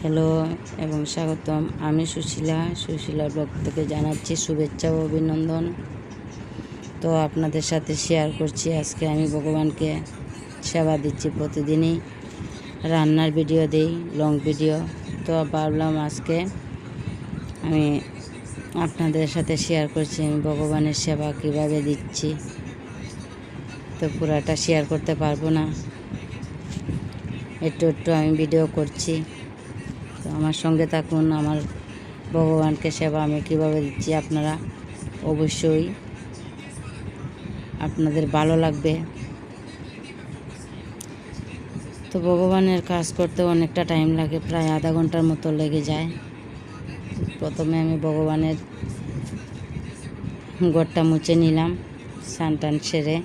Hello এবং স্বাগতম। আমি সুশীলা ব্লগ থেকে জানাচ্ছি শুভেচ্ছা ও অভিনন্দন। তো আপনাদের সাথে শেয়ার করছি, আজকে আমি ভগবানকে সেবা দিচ্ছি। প্রতিদিনই রান্নার ভিডিও দেই, লং ভিডিও। তো ভাবলাম আজকে আমি আপনাদের সাথে শেয়ার করছি আমি ভগবানের সেবা কিভাবে দিচ্ছি। তো পুরাটা শেয়ার করতে পারবো না, একটু একটু আমি ভিডিও করছি। তো আমার সঙ্গে থাকুন, আমার ভগবানকে সেবা আমি কীভাবে দিচ্ছি আপনারা অবশ্যই আপনাদের ভালো লাগবে। তো ভগবানের কাজ করতে অনেকটা টাইম লাগে, প্রায় আধা ঘন্টার মতো লেগে যায়। প্রথমে আমি ভগবানের ঘরটা মুছে নিলাম, স্নান টান সেরে,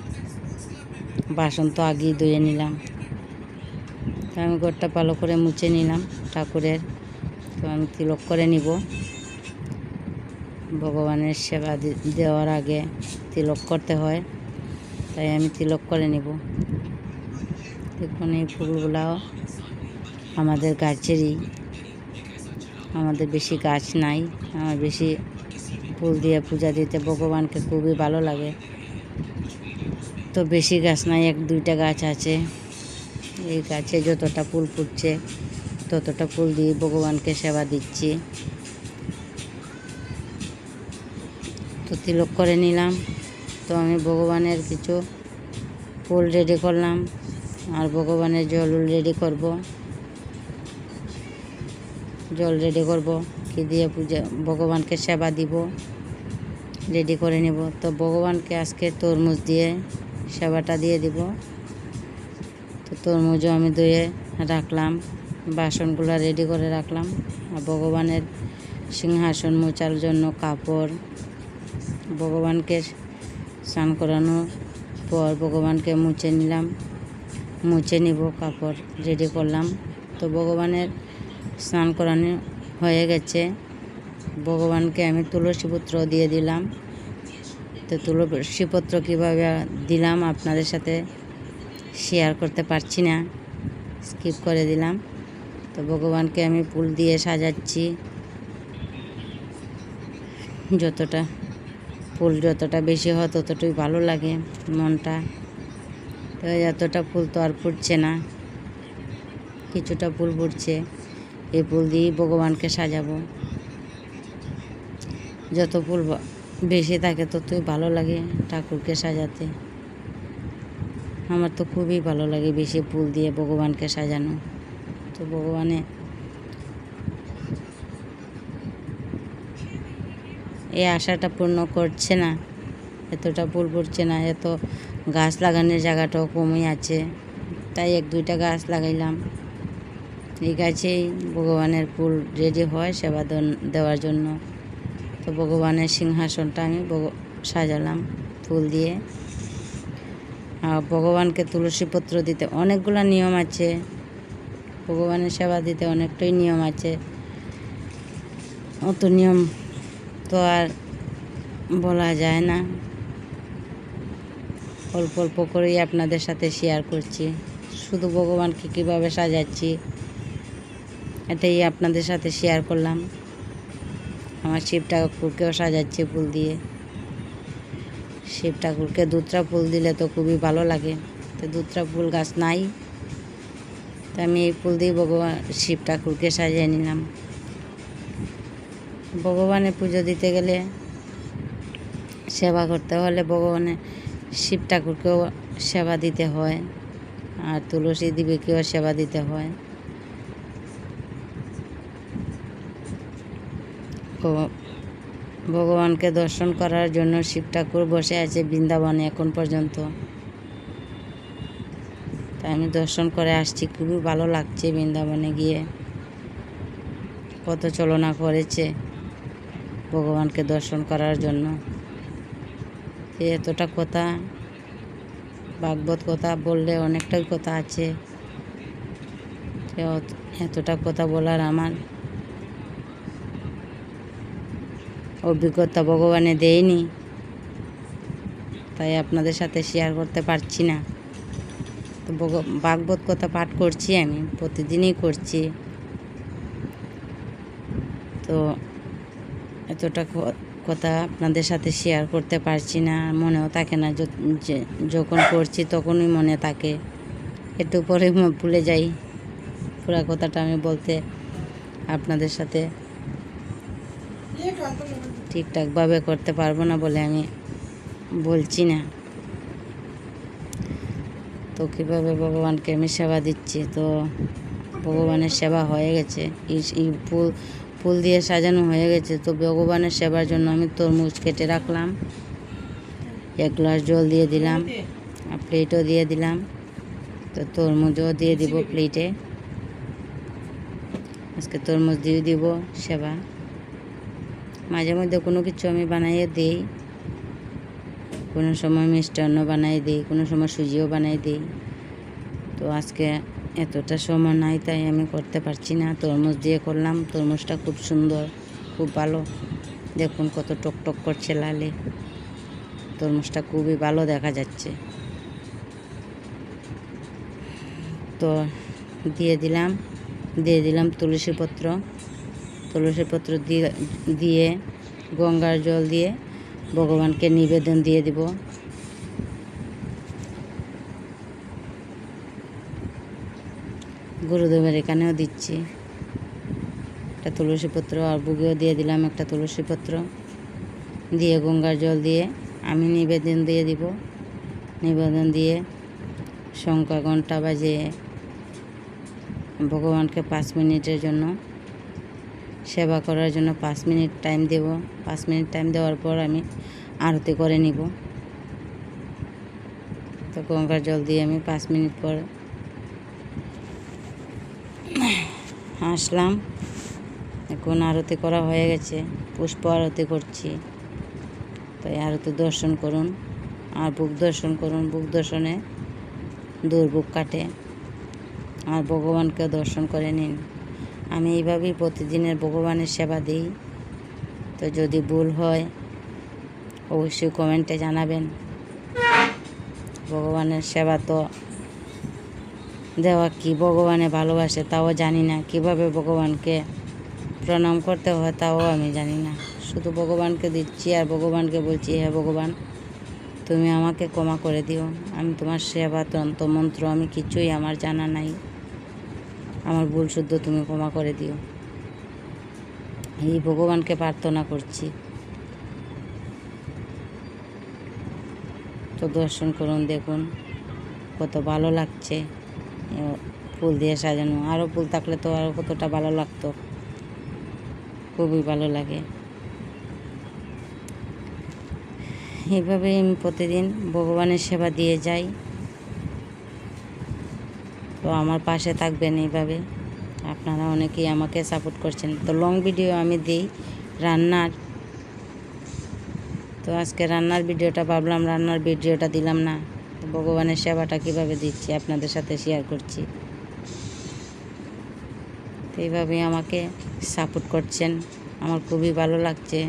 বাসন তো আগেই ধুয়ে নিলাম। তো আমি ঘরটা ভালো করে মুছে নিলাম ঠাকুরের। তো আমি তিলক করে নিব। ভগবানের সেবা দেওয়ার আগে তিলক করতে হয়, তাই আমি তিলক করে নিব। দেখুন এই ফুলগুলাও আমাদের গাছেরই, আমাদের বেশি গাছ নাই। আমার বেশি ফুল দিয়ে পূজা দিতে ভগবানকে খুবই ভালো লাগে। তো বেশি গাছ নাই, 1-2টা গাছ আছে। এই গাছে যতটা ফুল ফুটছে ততটা ফুল দিয়ে ভগবানকে সেবা দিচ্ছি। তো তিলক করে নিলাম। তো আমি ভগবানের কিছু ফুল রেডি করলাম, আর ভগবানের জল রেডি করব কি দিয়ে পূজা ভগবানকে সেবা দিব, রেডি করে নেব। তো ভগবানকে আজকে তরমুজ দিয়ে সেবাটা দিয়ে দিব। তো তরমুজও আমি ধুয়ে রাখলাম, বাসনগুলো রেডি করে রাখলাম। আর ভগবানের সিংহাসন মোছার জন্য কাপড়, ভগবানকে স্নান করানোর পর ভগবানকে মুছে নিব, কাপড় রেডি করলাম। তো ভগবানের স্নান করানো হয়ে গেছে। ভগবানকে আমি তুলসীপত্র দিয়ে দিলাম। তো তুলসীপত্র কীভাবে দিলাম আপনাদের সাথে শেয়ার করতে পারছি না, স্কিপ করে দিলাম। তো ভগবানকে আমি ফুল দিয়ে সাজাচ্ছি। ফুল যতটা বেশি হয় ততটাই ভালো লাগে মনটা। তো এতটা ফুল তো আর ফুটছে না, কিছুটা ফুল ফুটছে। এই ফুল দিয়েই ভগবানকে সাজাবো। যত ফুল বেশি থাকে ততই ভালো লাগে ঠাকুরকে সাজাতে। আমার তো খুবই ভালো লাগে বেশি ফুল দিয়ে ভগবানকে সাজানো। তো ভগবানে এই আশাটা পূর্ণ করছে না, এতটা ফুল ফুটছে না। এত গাছ লাগানোর জায়গাটাও কমই আছে, তাই 1-2টা গাছ লাগাইলাম। এই গাছেই ভগবানের ফুল রেডি হয় সেবা দেওয়ার জন্য। তো ভগবানের সিংহাসনটা আমি সাজালাম ফুল দিয়ে। আর ভগবানকে তুলসীপত্র দিতে অনেকগুলো নিয়ম আছে, ভগবানের সেবা দিতে অনেকটাই নিয়ম আছে। অত নিয়ম তো আর বলা যায় না, অল্প অল্প করেই আপনাদের সাথে শেয়ার করছি। শুধু ভগবানকে কীভাবে সাজাচ্ছি এটাই আপনাদের সাথে শেয়ার করলাম। আমার শিব ঠাকুরকেও সাজাচ্ছি ফুল দিয়ে। শিব ঠাকুরকে দুত্রা ফুল দিলে তো খুবই ভালো লাগে। তো দুত্রা ফুল গাছ নাই, তো আমি এই ফুল দিয়ে শিব ঠাকুরকে সাজিয়ে নিলাম। ভগবানের পুজো দিতে গেলে, সেবা করতে হলে ভগবানের শিব ঠাকুরকেও সেবা দিতে হয়, আর তুলসী দেবীকেও সেবা দিতে হয়। ভগবানকে দর্শন করার জন্য শিব ঠাকুর বসে আছে বৃন্দাবনে এখন পর্যন্ত। তাই আমি দর্শন করে আসছি, খুবই ভালো লাগছে। বৃন্দাবনে গিয়ে কত চলনা করেছে ভগবানকে দর্শন করার জন্য। এতটা কথা, ভাগবত কথা বললে অনেকটাই কথা আছে। এতটা কথা বলার আমার অভিজ্ঞতা ভগবানে দেয়নি, তাই আপনাদের সাথে শেয়ার করতে পারছি না। তো ভাগবত কথা পাঠ করছি, আমি প্রতিদিনই করছি। তো এতটা কথা আপনাদের সাথে শেয়ার করতে পারছি না, মনেও থাকে না। যখন করছি তখনই মনে থাকে, একটু পরে ভুলে যাই। পুরো কথাটা আমি বলতে আপনাদের সাথে ঠিকঠাকভাবে করতে পারবো না বলে আমি বলছি না। তো কীভাবে ভগবানকে আমি সেবা দিচ্ছি, তো ভগবানের সেবা হয়ে গেছে, এই ফুল দিয়ে সাজানো হয়ে গেছে। তো ভগবানের সেবার জন্য আমি তরমুজ কেটে রাখলাম, 1 গ্লাস জল দিয়ে দিলাম, আর প্লেটও দিয়ে দিলাম। তো তরমুজও দিয়ে দিব প্লেটে। আজকে তরমুজ দিয়ে দিব সেবা। মাঝে মধ্যে কোনো কিছু আমি বানাইয়ে দিই, কোনো সময় মিষ্টান্ন বানাই দিই, কোনো সময় সুজিও বানাই দিই। তো আজকে এতটা সময় নাই, তাই আমি করতে পারছি না। তরমুজ দিয়ে করলাম। তরমুজটা খুব সুন্দর, খুব ভালো। দেখুন কত টকটক করছে লালে। তরমুজটা খুবই ভালো দেখা যাচ্ছে। তো দিয়ে দিলাম তুলসী পত্র দিয়ে গঙ্গার জল দিয়ে ভগবানকে নিবেদন দিয়ে দিব। গুরুদেবের এখানেও দিচ্ছি একটা তুলসী পত্র, আর বুকেও দিয়ে দিলাম একটা তুলসী পত্র দিয়ে গঙ্গার জল দিয়ে আমি নিবেদন দিয়ে দিব। নিবেদন দিয়ে শঙ্কা ঘণ্টা বাজিয়ে ভগবানকে 5 মিনিটের জন্য সেবা করার জন্য 5 মিনিট টাইম দেব। 5 মিনিট টাইম দেওয়ার পর আমি আরতি করে নিব। তো গঙ্গার জল দিয়ে আমি 5 মিনিট পর আসলাম। এখন আরতি করা হয়ে গেছে, পুষ্প আরতি করছি। তাই আরতি দর্শন করুন আর বুক দর্শন করুন। বুক দর্শনে দুর্ভোগ কাটে, আর ভগবানকে দর্শন করে নিন। আমি এইভাবেই প্রতিদিনের ভগবানের সেবা দিই। তো যদি ভুল হয় অবশ্যই কমেন্টে জানাবেন। ভগবানের সেবা তো দেওয়া, কি ভগবানে ভালোবাসে তাও জানি না, কিভাবে ভগবানকে প্রণাম করতে হয় তাও আমি জানি না। শুধু ভগবানকে দিচ্ছি আর ভগবানকে বলছি, হ্যাঁ ভগবান তুমি আমাকে ক্ষমা করে দিও। আমি তোমার সেবা তন্ত্র মন্ত্র আমি কিছুই আমার জানা নাই, আমার ভুল শুদ্ধ তুমি ক্ষমা করে দিও। এই ভগবানকে প্রার্থনা করছি। তো দর্শন করুন, দেখুন কত ভালো লাগছে। ফুল দিয়ে সাজানো, আরও ফুল থাকলে তো আরও কতটা ভালো লাগতো। খুবই ভালো লাগে। এইভাবে আমি প্রতিদিন ভগবানের সেবা দিয়ে যাই। তো আমার পাশে থাকবেন এইভাবে। আপনারা অনেকেই আমাকে সাপোর্ট করছেন। তো লং ভিডিও আমি দিই রান্নার। তো আজকে রান্নার ভিডিওটা ভাবলাম রান্নার ভিডিওটা দিলাম না, ভগবানের সেবাটা কিভাবে দিচ্ছি আপনাদের সাথে শেয়ার করছি। তো এইভাবেই আমাকে সাপোর্ট করছেন, আমার খুবই ভালো লাগছে।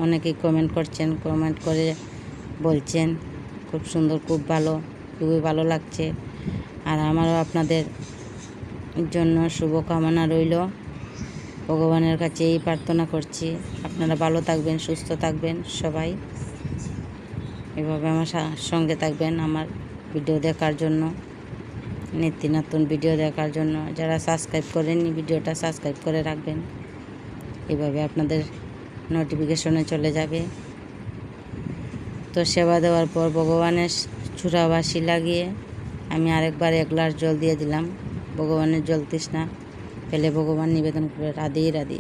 অনেকেই কমেন্ট করছেন, কমেন্ট করে বলছেন খুব সুন্দর, খুব ভালো, খুবই ভালো লাগছে। আর আমারও আপনাদের জন্য শুভকামনা রইল। ভগবানের কাছে এই প্রার্থনা করছি আপনারা ভালো থাকবেন, সুস্থ থাকবেন সবাই। এভাবে আমার সঙ্গে থাকবেন আমার ভিডিও দেখার জন্য, নিত্য নতুন ভিডিও দেখার জন্য। যারা সাবস্ক্রাইব করেননি ভিডিওটা সাবস্ক্রাইব করে রাখবেন, এভাবে আপনাদের নোটিফিকেশনে চলে যাবে। তো সেবা দেওয়ার পর ভগবানের চূড়াবাসি লাগিয়ে আমি আরেকবার 1 গ্লাস জল দিয়ে দিলাম। ভগবানের জল তৃষ্ণা পেলে ভগবান নিবেদন করে। রাধে রাধে।